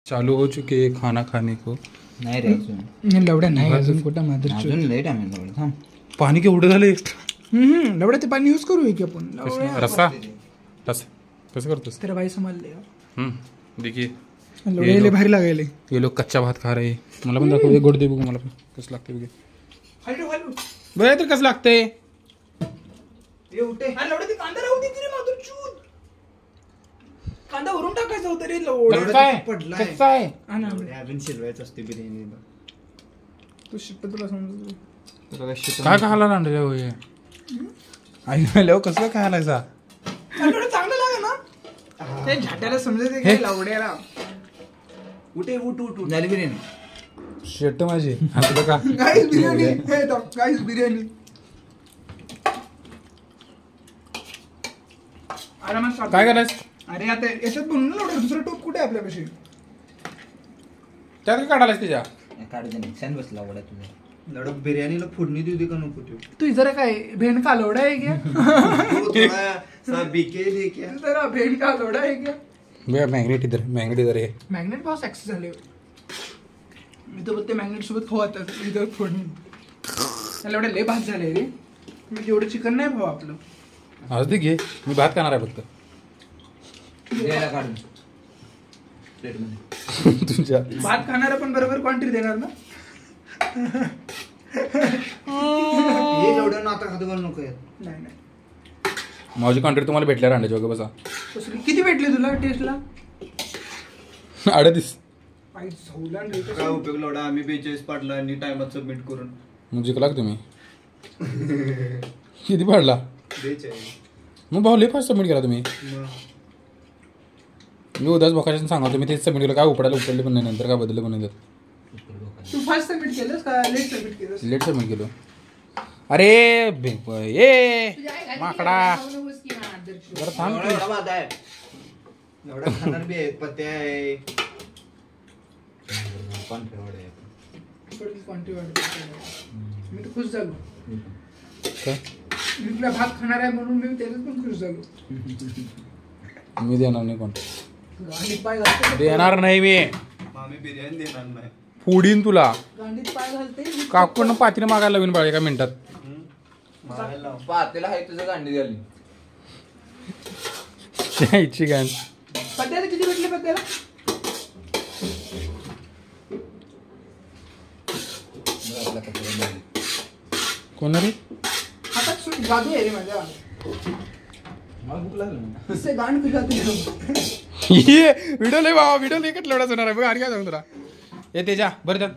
चालू हो चुके हैं खाना खाने को. नाही रे अजून लवड्या नाही अजून कुठं मात्र अजून लेट आहे मी थांब. पाणी केवढं झालं लवड्या ते पाणी यूज करू की आपण रस्सा रस कसं करतोस. तेरा भाई समजले देखिए लवड्याला भारी लागायले. ये लोग कच्चा भात खा रहे. मला पण दाखव गोड दे बघू मला पण कसं लागते बघे. बघा तर कसं लागतंय. कांदा राहू दे की रे माधुर चूत. कांदा वरून टाकायचा होता रे. कच्चा आहे. अजून शिजवायचं असते बिर्याणीला. तू शिकत तुला समजलं काय खायला रांडल्या होय. आई म्हणल्यावर कसं खायलायचा. चांगलं लागे ना ते झाट्याला समजायचं काय लवड्याला. उठे उठ झाली बिर्याणी. शेट माझी आता का गाईस बिर्याणी. हे गाईस बिर्याणी आरामात. काय करायचं. अरे आता याच्यात बनवून लवडं दुसरं टोप कुठे आपल्यापाशी. त्यात काय काढायलाच त्याच्या काढू दे छान बसला वडा तुझा. लढ बिर्याणीला फोडणी देऊ दे का नको तू. तू जरा काय भेंड का लोडा आहे क्या. जरा भेंड का लोडा आहे क्या. मॅग्नेट इधर है. मॅग्नेट बहुत सेक्सी झाले. मी तर बोलते मॅग्नेट सोबत खवातात इथं फोडणी. त्याला एवढे लय भात झाले रे. म्हणजे एवढं चिकन नाही भाऊ आपलं. आज दे घे मी भात खाणार आहे फक्त. काढून तुझ्या भात खाणार पण बरोबर क्वांटिटी देणार ना. हे एवढं नाता खातो घालू नको. नाही नाही माझी क्वांटिटी तुम्हाला भेटल्या रांड्याची वगैरे बसा. किती भेटले तुला टेस्टला. 38. काय उपयोग लवडा. आम्ही 42 पाडला आणि टायमात सबमिट करून मग जिंकला तुम्ही. किती पाडला 42. मग भाऊ लय फास्ट सबमिट केला तुम्ही. मी उद्याच बघायचं सांगा तुम्ही तेच सबमिट केलं. काय उपडायला उपडले पण नाही नंतर काय बदललं पण नाही. तू फास्ट सबमिट केलंस का लेट सबमिट केलंस. लेट सबमिट केलं. अरे ये माकडा जरा थांब की. एवढा खाणार बी आहे पत्ते आहे. क्वांटिटी वाढते. मी तर खुश झालो. काय मी तुला भात खाणार आहे म्हणून मी त्याच्यात पण खुश झालो. मी देणार नाही कोण. गांडीत पाय घालते. देणार नाही मी. आम्ही बिर्याणी देणार नाही. पुढीन तुला गांडीत पाय घालते. काकून पातीने मागायला लावीन बाळ एका मिनिटात. पातेला आहे तुझं गांडी झाली. त्याची गाण पत्त्याला किती भेटले पत्त्याला. कोण रे. हातात सुट जादू आहे रे माझ्या. मला भूक लागली. इससे गांड पिलाते. व्हिडिओ लय बाबा व्हिडिओ लय कटलवडाच होणार आहे बघ. आणि काय सांगू तुला. ये तेजा बरं